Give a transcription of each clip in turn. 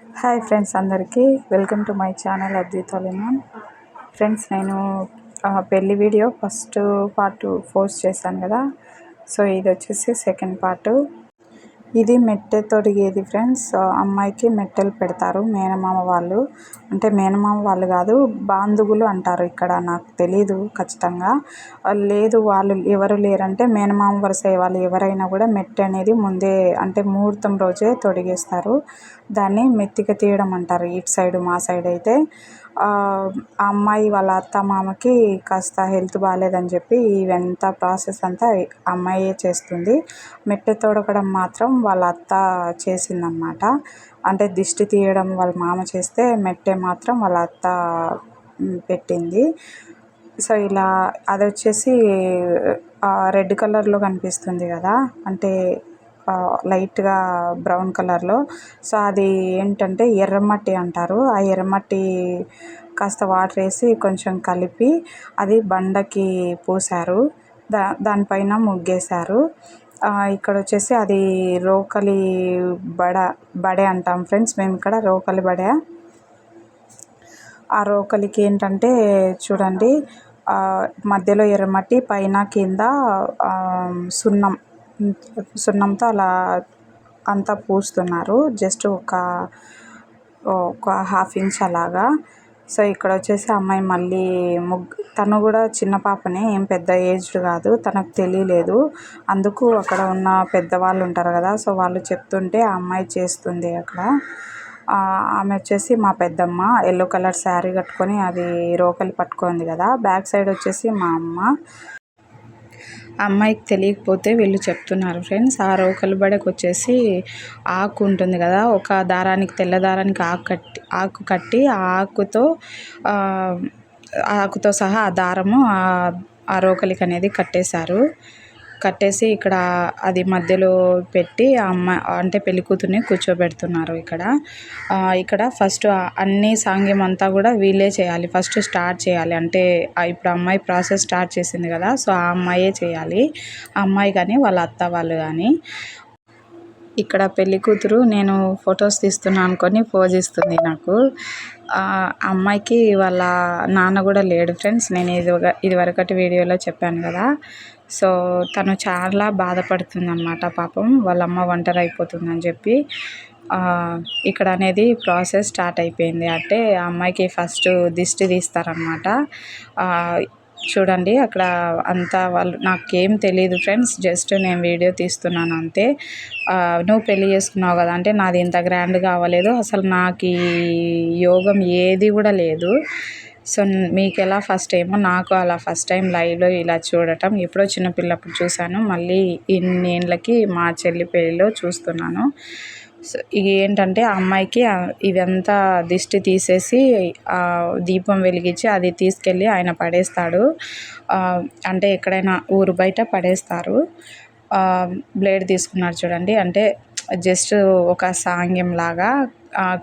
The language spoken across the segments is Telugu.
హాయ్ ఫ్రెండ్స్, అందరికీ welcome to my channel Advith Aliman. Friends, నేను పెళ్లి వీడియో ఫస్ట్ పార్ట్ పోస్ట్ చేశాను కదా. సో ఇది వచ్చేసి సెకండ్ పార్ట్. ఇది మెట్టె తొడిగేది ఫ్రెండ్స్. అమ్మాయికి మెట్టెలు పెడతారు మేనమామ వాళ్ళు. అంటే మేనమామ వాళ్ళు కాదు, బాంధువులు అంటారు ఇక్కడ. నాకు తెలీదు ఖచ్చితంగా. లేదు, వాళ్ళు ఎవరు లేరంటే మేనమామ వరుస వాళ్ళు ఎవరైనా కూడా మెట్టె అనేది ముందే, అంటే ముహూర్తం రోజే తొడిగేస్తారు. దాన్ని మెత్తిక తీయడం అంటారు ఇటు సైడు. మా సైడ్ అయితే ఆ అమ్మాయి వాళ్ళ అత్త మామకి కాస్త హెల్త్ బాగాలేదని చెప్పి ఇవంతా ప్రాసెస్ అంతా అమ్మాయే చేస్తుంది. మెట్టె తొడగడం మాత్రం వాళ్ళ అత్త చేసిందన్నమాట. అంటే దిష్టి తీయడం వాళ్ళ మామ చేస్తే మెట్టె మాత్రం వాళ్ళ అత్త పెట్టింది. సో ఇలా అది వచ్చేసి రెడ్ కలర్లో కనిపిస్తుంది కదా, అంటే లైట్గా బ్రౌన్ కలర్లో. సో అది ఏంటంటే ఎర్రమట్టి అంటారు. ఆ ఎర్రమట్టి కాస్త వాటర్ వేసి కొంచెం కలిపి అది బండకి పూసారు. దానిపైన ముగ్గేశారు. ఇక్కడ వచ్చేసి అది రోకలి బడే అంటాం ఫ్రెండ్స్ మేము ఇక్కడ. రోకలి బడే. ఆ రోకలికి ఏంటంటే చూడండి, మధ్యలో ఎర్రమట్టి, పైన కింద సున్నంతో అలా అంతా పూస్తున్నారు. జస్ట్ ఒక హాఫ్ ఇంచ్ అలాగా. సో ఇక్కడ వచ్చేసి అమ్మాయి మళ్ళీ తను కూడా చిన్న పాపనే, ఏం పెద్ద ఏజ్డ్ కాదు. తనకు తెలియలేదు. అందుకు అక్కడ ఉన్న పెద్దవాళ్ళు ఉంటారు కదా, సో వాళ్ళు చెప్తుంటే ఆ అమ్మాయి చేస్తుంది అక్కడ. ఆమె వచ్చేసి మా పెద్దమ్మ. ఎల్లో కలర్ శారీ కట్టుకొని అది రోకలి పట్టుకుంది కదా. బ్యాక్ సైడ్ వచ్చేసి మా అమ్మ. అమ్మాయికి తెలియకపోతే వీళ్ళు చెప్తున్నారు ఫ్రెండ్స్. ఆ రోకలి బడకు వచ్చేసి ఆకు ఉంటుంది కదా, ఒక దారానికి, తెల్ల దారానికి ఆకు కట్టి ఆ ఆకుతో సహా ఆ దారము ఆ రోకలికి అనేది కట్టేసి ఇక్కడ అది మధ్యలో పెట్టి అమ్మాయి అంటే పెళ్ళికూతుర్ని కూర్చోబెడుతున్నారు ఇక్కడ ఫస్ట్ అన్ని సాంగ్యం అంతా కూడా వీళ్ళే చేయాలి. ఫస్ట్ స్టార్ట్ చేయాలి అంటే ఇప్పుడు అమ్మాయి ప్రాసెస్ స్టార్ట్ చేసింది కదా, సో ఆ అమ్మాయే చేయాలి. ఆ అమ్మాయి కానీ వాళ్ళ అత్త వాళ్ళు కానీ. ఇక్కడ పెళ్లి కూతురు నేను ఫొటోస్ తీస్తున్నా అనుకొని పోజ్ ఇస్తుంది నాకు. అమ్మాయికి వాళ్ళ నాన్న కూడా లేడు ఫ్రెండ్స్. నేను ఇదివరకటి వీడియోలో చెప్పాను కదా. సో తను చాలా బాధపడుతుంది అన్నమాట పాపం. వాళ్ళ అమ్మ ఒంటరి అయిపోతుందని చెప్పి ఇక్కడ అనేది ప్రాసెస్ స్టార్ట్ అయిపోయింది. అంటే ఆ అమ్మాయికి ఫస్ట్ దిష్టి తీస్తారనమాట. చూడండి అక్కడ అంతా వాళ్ళు, నాకేం తెలియదు ఫ్రెండ్స్, జస్ట్ నేను వీడియో తీస్తున్నాను అంతే. నువ్వు పెళ్ళి చేసుకున్నావు కదా అంటే నాది ఇంత గ్రాండ్గా అవ్వలేదు అసలు. నాకు ఈ యోగం ఏది కూడా లేదు. సో మీకు ఎలా ఫస్ట్ టైమో నాకు అలా ఫస్ట్ టైం లైవ్లో ఇలా చూడటం. ఎప్పుడో చిన్నపిల్లప్పుడు చూశాను, మళ్ళీ ఇన్ని ఏళ్ళకి మా చెల్లి పెళ్ళిలో చూస్తున్నాను. సో ఏంటంటే ఆ అమ్మాయికి ఇదంతా దిష్టి తీసేసి దీపం వెలిగించి అది తీసుకెళ్ళి ఆయన పడేస్తాడు. అంటే ఎక్కడైనా ఊరు బయట పడేస్తారు. బ్లేడ్ తీసుకున్నారు చూడండి, అంటే జస్ట్ ఒక సాంగ్యం లాగా.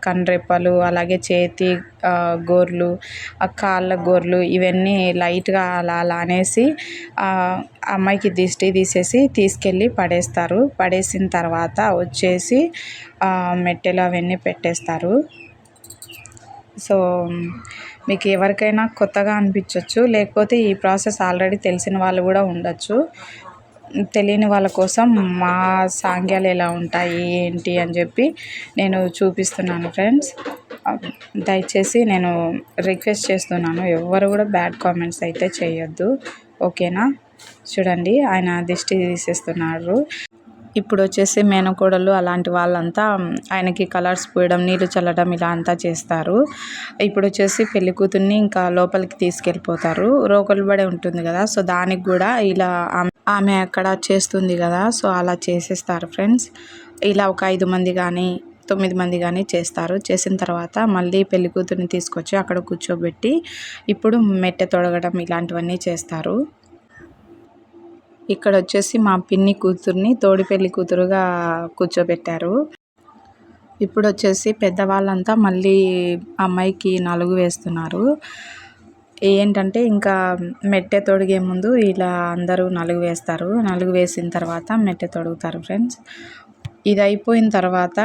కన్రెప్పలు, అలాగే చేతి గోర్లు, కాళ్ళ గోర్లు ఇవన్నీ లైట్గా అలా అనేసి అమ్మాయికి దిష్టి తీసేసి తీసుకెళ్ళి పడేస్తారు. పడేసిన తర్వాత వచ్చేసి మెట్టెలు అవన్నీ పెట్టేస్తారు. సో మీకు ఎవరికైనా కొత్తగా అనిపించవచ్చు, లేకపోతే ఈ ప్రాసెస్ ఆల్రెడీ తెలిసిన వాళ్ళు కూడా ఉండొచ్చు. తెలియని వాళ్ళ కోసం మా సాంగ్యాలు ఎలా ఉంటాయి ఏంటి అని చెప్పి నేను చూపిస్తున్నాను ఫ్రెండ్స్. దయచేసి నేను రిక్వెస్ట్ చేస్తున్నాను, ఎవ్వరు కూడా బ్యాడ్ కామెంట్స్ అయితే చేయొద్దు, ఓకేనా. చూడండి ఆయన దిష్టి తీసేస్తున్నారు. ఇప్పుడు వచ్చేసి మేనకోడలు అలాంటి వాళ్ళంతా ఆయనకి కలర్స్ పూయడం, నీళ్ళు చల్లడం ఇలా అంతా చేస్తారు. ఇప్పుడు వచ్చేసి పెళ్లి కూతుర్ని ఇంకా లోపలికి తీసుకెళ్ళిపోతారు. రోకలి బడే ఉంటుంది కదా, సో దానికి కూడా ఇలా ఆమె అక్కడ చేస్తుంది కదా, సో అలా చేసేస్తారు ఫ్రెండ్స్. ఇలా ఒక 5 మంది కానీ 9 మంది కానీ చేస్తారు. చేసిన తర్వాత మళ్ళీ పెళ్లి కూతుర్ని తీసుకొచ్చి అక్కడ కూర్చోబెట్టి ఇప్పుడు మెట్టె తొడగడం ఇలాంటివన్నీ చేస్తారు. ఇక్కడ వచ్చేసి మా పిన్ని కూతుర్ని తోడి పెళ్లి కూతురుగా కూర్చోబెట్టారు. ఇప్పుడు వచ్చేసి పెద్దవాళ్ళంతా మళ్ళీ అమ్మాయికి నలుగు వేస్తున్నారు. ఏంటంటే ఇంకా మెట్టె తొడిగే ముందు ఇలా అందరూ నలుగు వేస్తారు. నలుగు వేసిన తర్వాత మెట్టె తొడుగుతారు ఫ్రెండ్స్. ఇది అయిపోయిన తర్వాత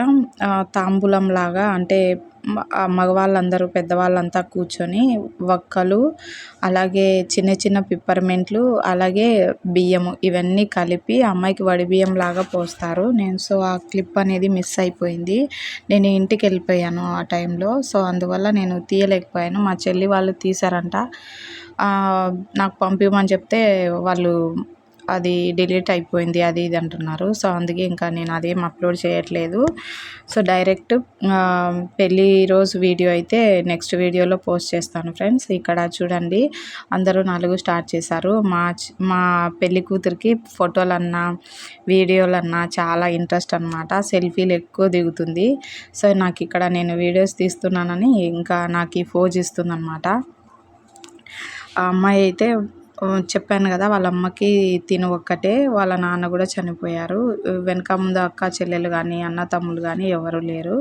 తాంబూలంలాగా అంటే మగవాళ్ళందరూ పెద్దవాళ్ళంతా కూర్చొని వక్కలు, అలాగే చిన్న చిన్న పిప్పర్మెంట్లు, అలాగే బియ్యము ఇవన్నీ కలిపి అమ్మాయికి వడి బియ్యంలాగా పోస్తారు. సో ఆ క్లిప్ అనేది మిస్ అయిపోయింది. నేను ఇంటికి వెళ్ళిపోయాను ఆ టైంలో. సో అందువల్ల నేను తీయలేకపోయాను. మా చెల్లి వాళ్ళు తీశారంట. నాకు పంపిమని చెప్తే వాళ్ళు అది డిలీట్ అయిపోయింది అది ఇది అంటున్నారు. సో అందుకే ఇంకా నేను అదేం అప్లోడ్ చేయట్లేదు. సో డైరెక్ట్ పెళ్ళి రోజు వీడియో అయితే నెక్స్ట్ వీడియోలో పోస్ట్ చేస్తాను ఫ్రెండ్స్. ఇక్కడ చూడండి అందరూ నలుగు స్టార్ట్ చేశారు. మా పెళ్ళి కూతురికి ఫోటోలన్నా వీడియోలన్నా చాలా ఇంట్రెస్ట్ అనమాట. సెల్ఫీలు ఎక్కువ దిగుతుంది. సో నాకు ఇక్కడ నేను వీడియోస్ తీస్తున్నానని ఇంకా నాకు ఈ ఫోజ్ ఇస్తుందన్నమాట. ఆ అమ్మాయి అయితే చెప్పాను కదా వాళ్ళ అమ్మకి తిను ఒక్కటే, వాళ్ళ నాన్న కూడా చనిపోయారు. వెనక ముందు అక్క చెల్లెలు కానీ అన్న తమ్ముళ్ళు కానీ ఎవరు లేరు.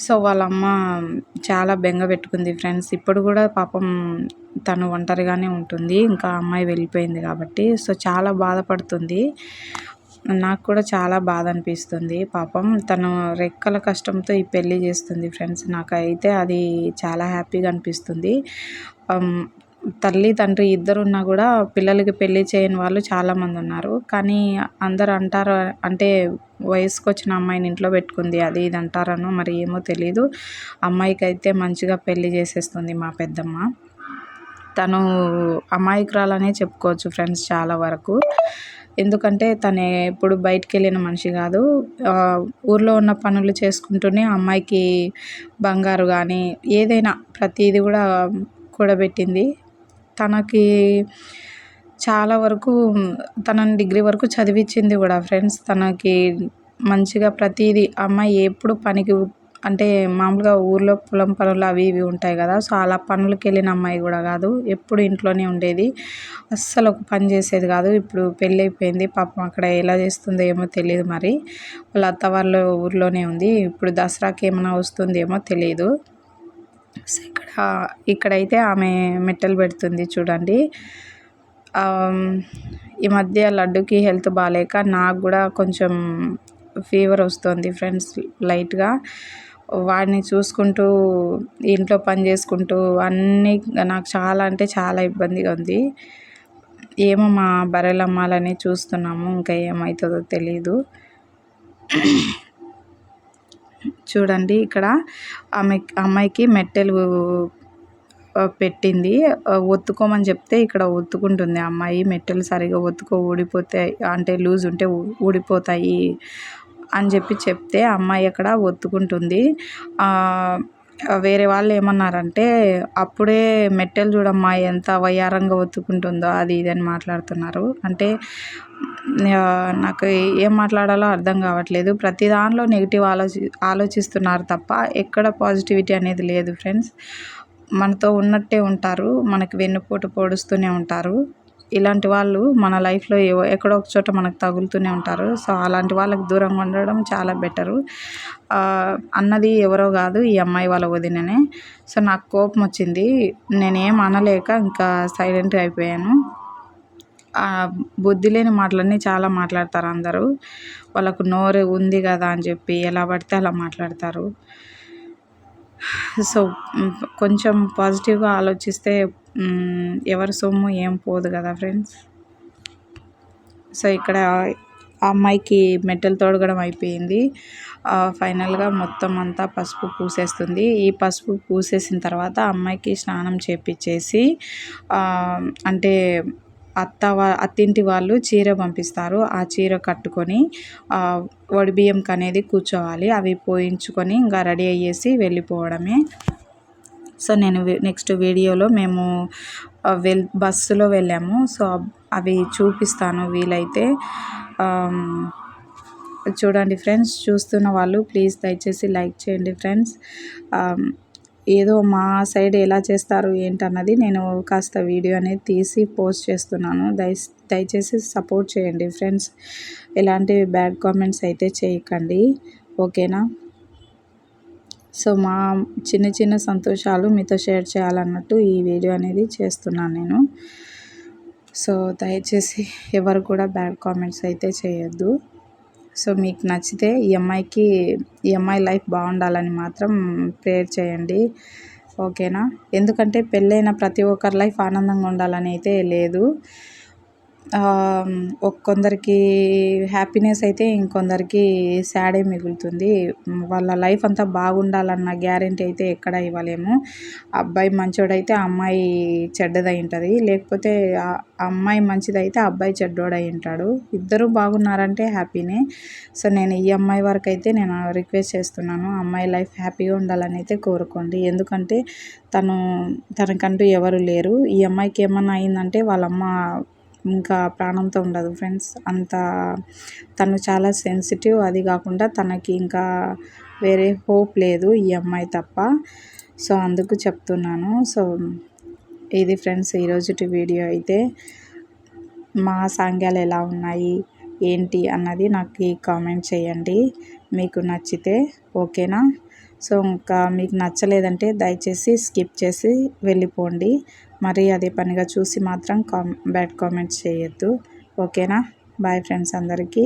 సో వాళ్ళ అమ్మ చాలా బెంగ పెట్టుకుంది ఫ్రెండ్స్. ఇప్పుడు కూడా పాపం తను ఒంటరిగానే ఉంటుంది, ఇంకా అమ్మాయి వెళ్ళిపోయింది కాబట్టి. సో చాలా బాధపడుతుంది. నాకు కూడా చాలా బాధ అనిపిస్తుంది. పాపం తను రెక్కల కష్టంతో ఈ పెళ్ళి చేస్తుంది ఫ్రెండ్స్. నాకైతే అది చాలా హ్యాపీగా అనిపిస్తుంది. తల్లి తండ్రి ఇద్దరున్నా కూడా పిల్లలకి పెళ్ళి చేయని వాళ్ళు చాలామంది ఉన్నారు. కానీ అందరు అంటారు అంటే వయసుకు వచ్చిన అమ్మాయిని ఇంట్లో పెట్టుకుంది అది ఇది అంటారనో మరి ఏమో తెలీదు. అమ్మాయికి అయితే మంచిగా పెళ్ళి చేసేస్తుంది మా పెద్దమ్మ. తను అమాయకురాలనే చెప్పుకోవచ్చు ఫ్రెండ్స్ చాలా వరకు. ఎందుకంటే తను ఎప్పుడు బయటికి వెళ్ళిన మనిషి కాదు. ఊర్లో ఉన్న పనులు చేసుకుంటూనే అమ్మాయికి బంగారు కానీ ఏదైనా ప్రతిదీ కూడా కూడబెట్టింది. తనకి చాలా వరకు తనని డిగ్రీ వరకు చదివించింది కూడా ఫ్రెండ్స్. తనకి మంచిగా ప్రతిదీ అమ్మాయి ఎప్పుడు పనికి అంటే మామూలుగా ఊర్లో పొలం పనులు అవి ఇవి ఉంటాయి కదా. సో అలా పనులకి వెళ్ళిన అమ్మాయి కూడా కాదు. ఎప్పుడు ఇంట్లోనే ఉండేది. అస్సలు ఒక పని చేసేది కాదు. ఇప్పుడు పెళ్ళి అయిపోయింది. పాపం అక్కడ ఎలా చేస్తుందో ఏమో తెలియదు మరి. వాళ్ళ అత్త వాళ్ళ ఊర్లోనే ఉంది. ఇప్పుడు దసరాకి ఏమైనా వస్తుందేమో తెలియదు. సో ఇక్కడైతే ఆమె మెట్టలు పెడుతుంది చూడండి. ఈ మధ్య లడ్డుకి హెల్త్ బాగాలేక నాకు కూడా కొంచెం ఫీవర్ వస్తుంది ఫ్రెండ్స్ లైట్గా. వాడిని చూసుకుంటూ ఇంట్లో పని చేసుకుంటూ అన్నీ నాకు చాలా అంటే చాలా ఇబ్బందిగా ఉంది. ఏమో మా బర్రెలు అమ్మాలని చూస్తున్నాము. ఇంకా ఏమవుతుందో తెలీదు. చూడండి ఇక్కడ అమ్మాయికి మెట్టెలు పెట్టింది. ఒత్తుకోమని చెప్తే ఇక్కడ ఒత్తుకుంటుంది అమ్మాయి. మెట్టెలు సరిగా ఊడిపోతాయి అంటే లూజ్ ఉంటే ఊడిపోతాయి అని చెప్తే అమ్మాయి అక్కడ ఒత్తుకుంటుంది. వేరే వాళ్ళు ఏమన్నారంటే అప్పుడే మెట్టెలు చూడమ్మా ఎంత వయ్యారంగా ఒత్తుకుంటుందో అది ఇది అని మాట్లాడుతున్నారు. అంటే నాకు ఏం మాట్లాడాలో అర్థం కావట్లేదు. ప్రతి దానిలో నెగిటివ్ ఆలోచిస్తున్నారు తప్ప ఎక్కడ పాజిటివిటీ అనేది లేదు ఫ్రెండ్స్. మనతో ఉన్నట్టే ఉంటారు, మనకి వెన్నుపోటు పొడుస్తూనే ఉంటారు. ఇలాంటి వాళ్ళు మన లైఫ్లో ఎక్కడో ఒక చోట మనకు తగులుతూనే ఉంటారు. సో అలాంటి వాళ్ళకి దూరంగా ఉండడం చాలా బెటరు. అన్నది ఎవరో కాదు, ఈ అమ్మాయి వాళ్ళ వదిననే. సో నాకు కోపం వచ్చింది. నేనేం అనలేక ఇంకా సైలెంట్గా అయిపోయాను. బుద్ధి లేని మాటలన్నీ చాలా మాట్లాడతారు అందరూ. వాళ్ళకు నోరు ఉంది కదా అని చెప్పి ఎలా పడితే అలా మాట్లాడతారు. సో కొంచెం పాజిటివ్గా ఆలోచిస్తే ఎవరి సొమ్ము ఏం పోదు కదా ఫ్రెండ్స్. సో ఇక్కడ ఆ అమ్మాయికి మెట్టెలు తొడగడం అయిపోయింది. ఫైనల్గా మొత్తం అంతా పసుపు పూసేస్తుంది. ఈ పసుపు పూసేసిన తర్వాత అమ్మాయికి స్నానం చేపించేసి అంటే అత్తింటి వాళ్ళు చీర పంపిస్తారు. ఆ చీర కట్టుకొని వడిబియ్యంకి అనేది కూర్చోవాలి. అవి పోయించుకొని ఇంకా రెడీ అయ్యేసి వెళ్ళిపోవడమే. సో నేను నెక్స్ట్ వీడియోలో మేము బస్సులో వెళ్ళాము. సో అవి చూపిస్తాను వీలైతే. చూడండి ఫ్రెండ్స్, చూస్తున్న వాళ్ళు ప్లీజ్ దయచేసి లైక్ చేయండి ఫ్రెండ్స్. ఏదో మా సైడ్ ఎలా చేస్తారు ఏంటన్నది నేను కాస్త వీడియో అనేది తీసి పోస్ట్ చేస్తున్నాను. దయచేసి సపోర్ట్ చేయండి ఫ్రెండ్స్. ఎలాంటి బ్యాడ్ కామెంట్స్ అయితే చేయకండి, ఓకేనా. సో మా చిన్న చిన్న సంతోషాలు మీతో షేర్ చేయాలన్నట్టు ఈ వీడియో అనేది చేస్తున్నాను నేను. సో దయచేసి ఎవరు కూడా బ్యాడ్ కామెంట్స్ అయితే చేయొద్దు. సో మీకు నచ్చితే ఈ అమ్మాయి లైఫ్ బాగుండాలని మాత్రం ప్రేయర్ చేయండి, ఓకేనా. ఎందుకంటే పెళ్ళైన ప్రతి ఒక్కరి లైఫ్ ఆనందంగా ఉండాలని అయితే లేదు. కొందరికి హ్యాపీనెస్ అయితే ఇంకొందరికి సాడే మిగులుతుంది. వాళ్ళ లైఫ్ అంతా బాగుండాలన్న గ్యారెంటీ అయితే ఎక్కడ ఇవ్వలేము. అబ్బాయి మంచోడైతే అమ్మాయి చెడ్డదై ఉంటుంది, లేకపోతే అమ్మాయి మంచిదైతే అబ్బాయి చెడ్డోడై ఉంటాడు. ఇద్దరు బాగున్నారంటే హ్యాపీనే. సో నేను ఈ అమ్మాయి వరకు అయితే నేను రిక్వెస్ట్ చేస్తున్నాను, అమ్మాయి లైఫ్ హ్యాపీగా ఉండాలని అయితే కోరుకోండి. ఎందుకంటే తనకంటూ ఎవరు లేరు. ఈ అమ్మాయికి ఏమన్నా అయిందంటే వాళ్ళమ్మ ఇంకా ప్రాణంతో ఉండదు ఫ్రెండ్స్. తను చాలా సెన్సిటివ్. అది కాకుండా తనకి ఇంకా వేరే హోప్ లేదు ఈ అమ్మాయి తప్ప. సో అందుకు చెప్తున్నాను. సో ఇది ఫ్రెండ్స్ ఈరోజుటి వీడియో అయితే. మా సాంగ్యాలు ఎలా ఉన్నాయి ఏంటి అన్నది నాకు కామెంట్ చేయండి మీకు నచ్చితే, ఓకేనా. సో ఇంకా మీకు నచ్చలేదంటే దయచేసి స్కిప్ చేసి వెళ్ళిపోండి. మరి అదే పనిగా చూసి మాత్రం బ్యాడ్ కామెంట్స్ చేయొద్దు, ఓకేనా. బాయ్ ఫ్రెండ్స్ అందరికీ.